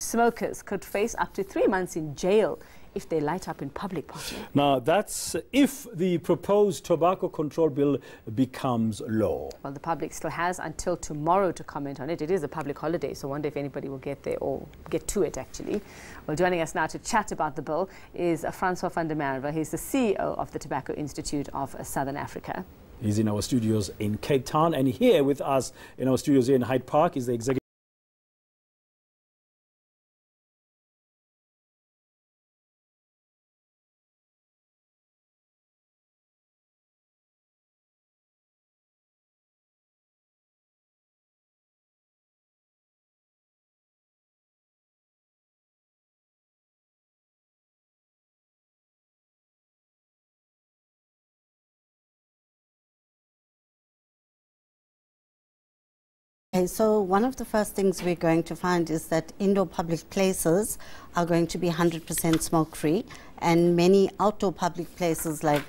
Smokers could face up to 3 months in jail if they light up in public party. Now, that's if the proposed tobacco control bill becomes law. Well, the public still has until tomorrow to comment on it. It is a public holiday, so I wonder if anybody will get there or get to it, actually. Well, joining us now to chat about the bill is Francois Van der Merve. He's the CEO of the Tobacco Institute of Southern Africa. He's in our studios in Cape Town, and here with us in our studios here in Hyde Park is the executive. Okay, so one of the first things we're going to find is that indoor public places are going to be 100% smoke-free, and many outdoor public places like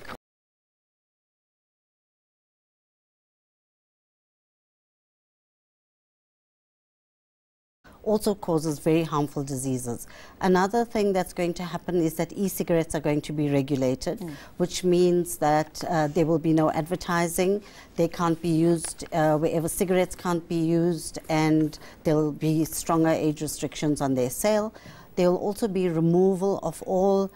also causes very harmful diseases. Another thing that's going to happen is that e-cigarettes are going to be regulated, which means that there will be no advertising. They can't be used wherever cigarettes can't be used, and there will be stronger age restrictions on their sale. There will also be removal of all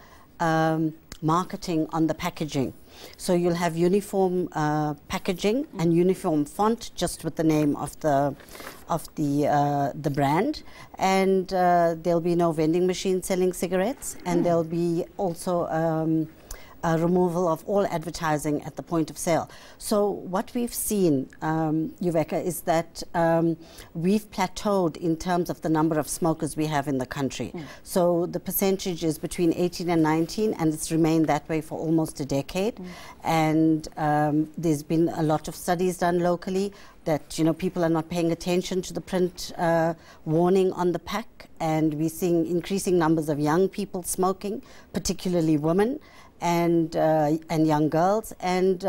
marketing on the packaging. So you'll have uniform packaging and uniform font, just with the name of the brand, and there'll be no vending machine selling cigarettes, and there'll be also a removal of all advertising at the point of sale. So what we've seen, Yuveka, is that we've plateaued in terms of the number of smokers we have in the country. So the percentage is between 18 and 19, and it's remained that way for almost a decade. And there's been a lot of studies done locally that, you know, people are not paying attention to the print warning on the pack, and we're seeing increasing numbers of young people smoking, particularly women and young girls, and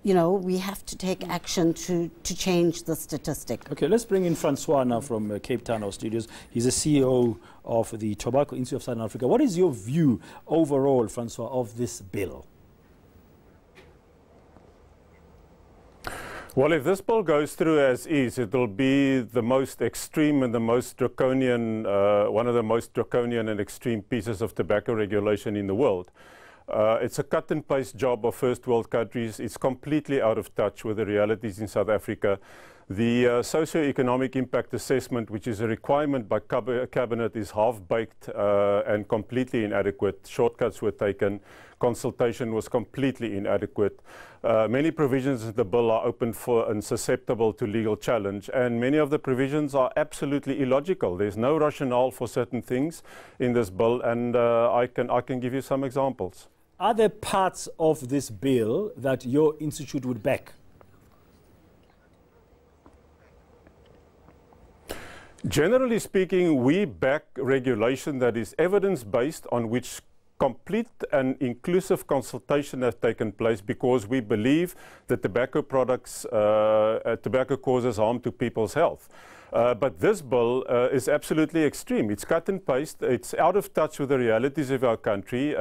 you know, we have to take action to change the statistic. Okay, let's bring in Francois now from Cape Town, our studios. He's the CEO of the Tobacco Institute of Southern Africa. What is your view overall, Francois, of this bill? Well, if this bill goes through as is, it will be the most extreme and the most draconian, one of the most draconian and extreme pieces of tobacco regulation in the world. It's a cut-and-paste job of first world countries. It's completely out of touch with the realities in South Africa. The socio-economic impact assessment, which is a requirement by Cabinet, is half-baked and completely inadequate. Shortcuts were taken. Consultation was completely inadequate. Many provisions in the bill are open for and susceptible to legal challenge, and many of the provisions are absolutely illogical. There's no rationale for certain things in this bill, and I can give you some examples. Are there parts of this bill that your institute would back? Generally speaking, we back regulation that is evidence-based, on which complete and inclusive consultation has taken place, because we believe that tobacco products, tobacco causes harm to people's health. But this bill is absolutely extreme. It's cut and paste. It's out of touch with the realities of our country.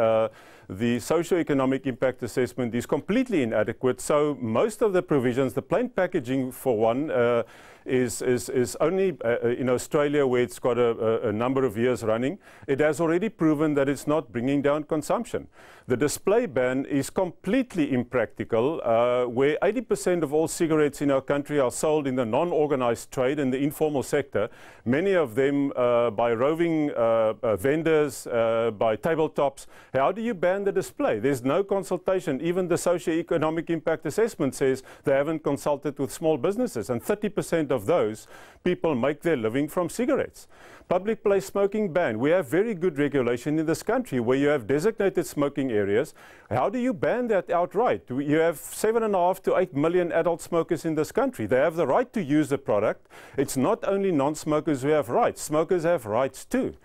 The socio-economic impact assessment is completely inadequate. So most of the provisions, the plain packaging for one, is only in Australia, where it's got a number of years running. It has already proven that it's not bringing down consumption. The display ban is completely impractical, where 80% of all cigarettes in our country are sold in the non-organized trade and the informal sector, many of them by roving vendors, by tabletops. How do you ban the display? There's no consultation. Even the socio-economic impact assessment says they haven't consulted with small businesses, and 30% of those people make their living from cigarettes. Public place smoking ban. We have very good regulation in this country where you have designated smoking areas. How do you ban that outright? You have 7.5 to 8 million adult smokers in this country. They have the right to use the product. It's not only non-smokers who have rights. Smokers have rights too.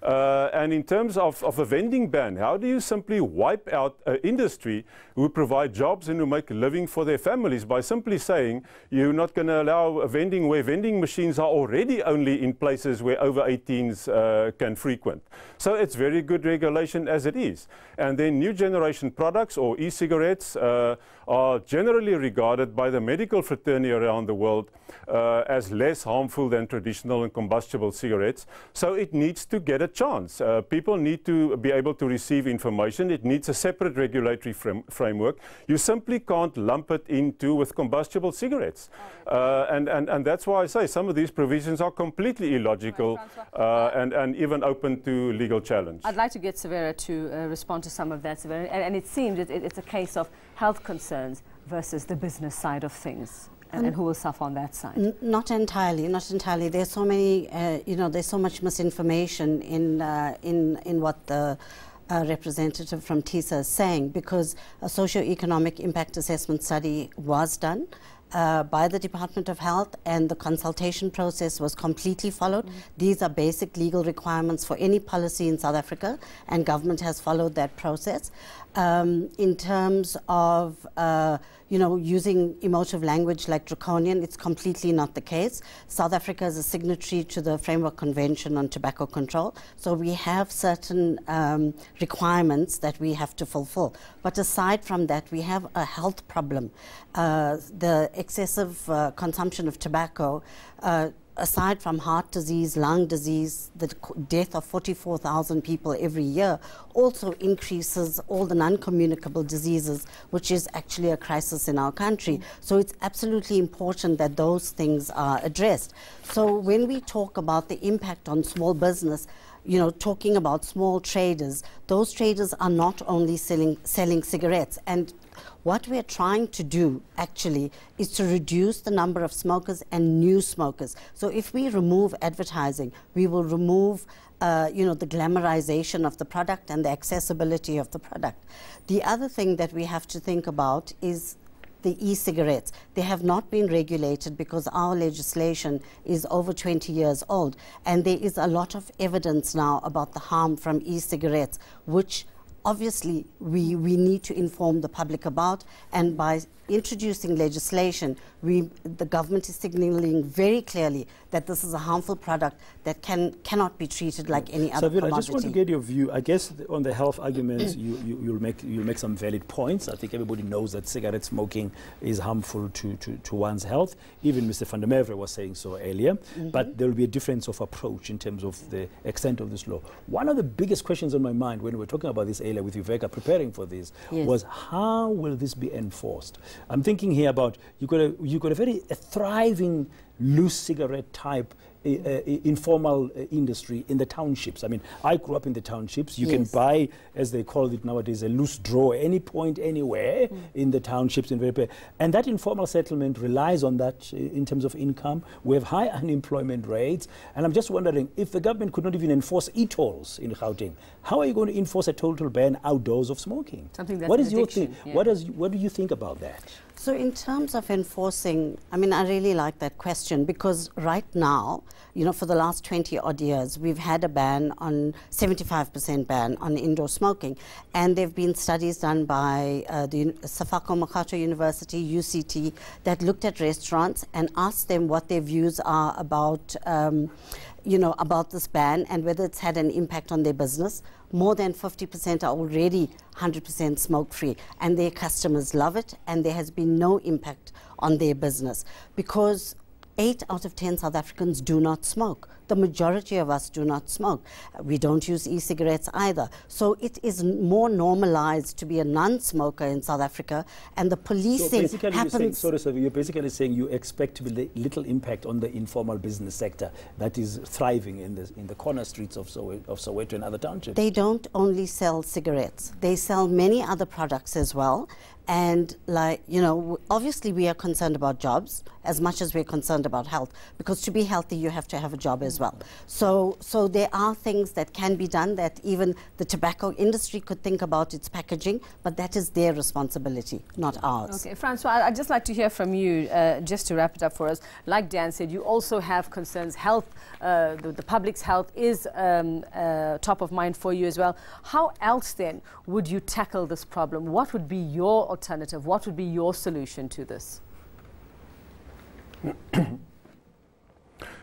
And in terms of a vending ban, how do you simply wipe out an industry who provide jobs and who make a living for their families by simply saying you're not going to allow a vending where vending machines are already only in places where over 18s can frequent? So it's very good regulation as it is. And then new generation products or e-cigarettes are generally regarded by the medical fraternity around the world as less harmful than traditional and combustible cigarettes. So it needs to get a chance. People need to be able to receive information. It needs a separate regulatory framework. You simply can't lump it into with combustible cigarettes. And that's why I say some of these provisions are completely illogical and even open to legal challenge. I'd like to get Savera to respond to some of that, Savera. And it seems it's a case of health concerns versus the business side of things. And who will suffer on that side? Not entirely, not entirely. There's so many, there's so much misinformation in what the representative from TISA is saying, because a socio-economic impact assessment study was done by the Department of Health, and the consultation process was completely followed. These are basic legal requirements for any policy in South Africa, and government has followed that process. In terms of using emotive language like draconian, it's completely not the case. South Africa is a signatory to the Framework Convention on Tobacco Control, so we have certain requirements that we have to fulfill. But aside from that, we have a health problem. The excessive consumption of tobacco, aside from heart disease, lung disease, the death of 44,000 people every year, also increases all the non-communicable diseases, which is actually a crisis in our country. So it's absolutely important that those things are addressed. So when we talk about the impact on small business, talking about small traders, those traders are not only selling cigarettes. And what we're trying to do actually is to reduce the number of smokers and new smokers. So if we remove advertising, we will remove the glamorization of the product and the accessibility of the product. The other thing that we have to think about is the e-cigarettes. They have not been regulated because our legislation is over 20 years old, and there is a lot of evidence now about the harm from e-cigarettes, which obviously we need to inform the public about. And by introducing legislation, the government is signaling very clearly that this is a harmful product that cannot be treated like any other commodity. I just want to get your view. I guess on the health arguments, you'll make some valid points. I think everybody knows that cigarette smoking is harmful to one's health. Even Mr. Van der Merve was saying so earlier. But there will be a difference of approach in terms of the extent of this law. One of the biggest questions on my mind when we were talking about this earlier with Uveka preparing for this was how will this be enforced? I'm thinking here about you've got a thriving loose cigarette type informal industry in the townships. I mean, I grew up in the townships. You can buy, as they call it nowadays, a loose draw any point, anywhere in the townships. And that informal settlement relies on that in terms of income. We have high unemployment rates. And I'm just wondering, if the government could not even enforce e-tolls in Gauteng, how are you going to enforce a total ban outdoors of smoking? Something that's what is an your addiction, thing? What do you think about that? So in terms of enforcing, I mean, I really like that question, because right now, for the last 20 odd years, we've had a ban on 75% ban on indoor smoking. And there have been studies done by the Sefako Makato University, UCT, that looked at restaurants and asked them what their views are about about this ban and whether it's had an impact on their business. More than 50% are already 100% smoke-free, and their customers love it, and there has been no impact on their business, because 8 out of 10 South Africans do not smoke. The majority of us do not smoke. We don't use e-cigarettes either. So it is more normalized to be a non-smoker in South Africa, and the policing happens. You're basically saying you expect to be little impact on the informal business sector that is thriving in the corner streets of Soweto and other townships. They don't only sell cigarettes. They sell many other products as well. And obviously we are concerned about jobs as much as we're concerned about health, because to be healthy you have to have a job as well. So there are things that can be done that even the tobacco industry could think about its packaging, but that is their responsibility, not ours. Okay, Francois, I'd just like to hear from you, just to wrap it up for us. Like Dan said, you also have concerns. Health, the public's health is top of mind for you as well. How else then would you tackle this problem? What would be your alternative? What would be your solution to this?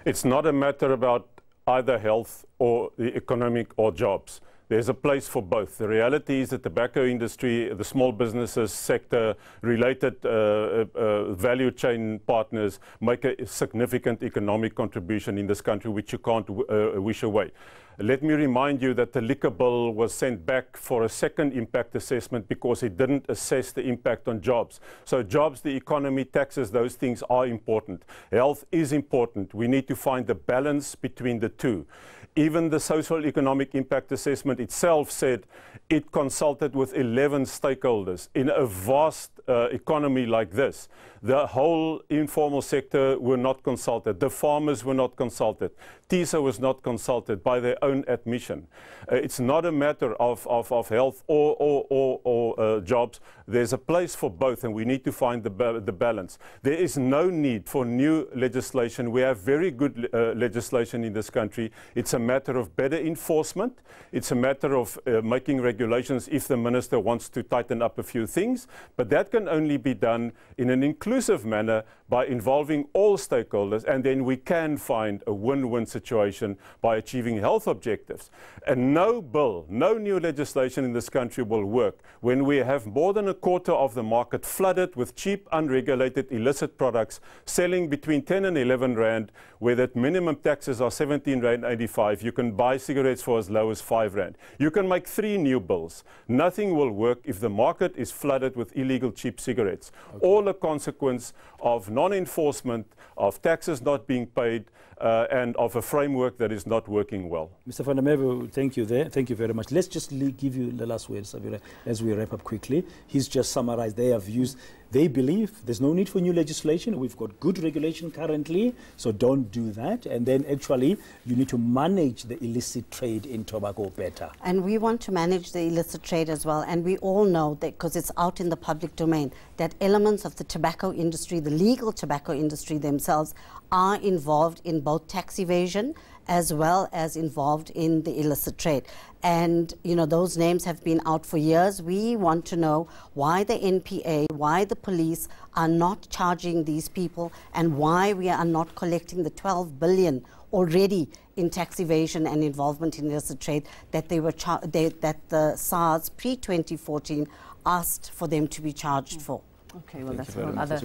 It's not a matter about either health or the economic or jobs. There's a place for both. The reality is that the tobacco industry, the small businesses sector, related value chain partners make a significant economic contribution in this country, which you can't wish away. Let me remind you that the liquor bill was sent back for a second impact assessment because it didn't assess the impact on jobs. So jobs, the economy, taxes, those things are important. Health is important. We need to find the balance between the two. Even the social economic impact assessment itself said it consulted with 11 stakeholders. In a vast economy like this, the whole informal sector were not consulted. The farmers were not consulted. TISA was not consulted by their own admission. It's not a matter of health or jobs. There's a place for both, and we need to find the balance. There is no need for new legislation. We have very good legislation in this country. It's a matter of better enforcement. It's a matter of making regulations if the minister wants to tighten up a few things. But that can only be done in an inclusive manner by involving all stakeholders, and then we can find a win-win situation by achieving health objectives. And no bill, no new legislation in this country will work when we have more than a quarter of the market flooded with cheap, unregulated, illicit products selling between 10 and 11 rand, where that minimum taxes are 17 rand 85. You can buy cigarettes for as low as 5 rand. You can make 3 new bills. Nothing will work if the market is flooded with illegal cheap cigarettes. Okay. All a consequence of non-enforcement, of taxes not being paid, and of a framework that is not working well. Mr. Van der Merve, thank you there. Thank you very much. Let's just give you the last word, Savera, as we wrap up quickly. He's just summarized their views. They believe there's no need for new legislation. We've got good regulation currently, so don't do that. And then actually, you need to manage the illicit trade in tobacco better. And we want to manage the illicit trade as well. And we all know that, because it's out in the public domain, that elements of the tobacco industry, the legal tobacco industry themselves, are involved in both tax evasion as well as involved in the illicit trade. And, you know, those names have been out for years. We want to know why the NPA, why the police are not charging these people, and why we are not collecting the 12 billion already in tax evasion and involvement in illicit trade that they were that the SARS pre-2014 asked for them to be charged for. Okay, well, that's another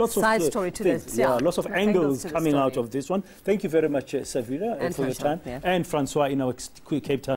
side story to this. Yeah, lots of angles coming out of this one. Thank you very much, Savera, for your time. And Francois in our Cape Town.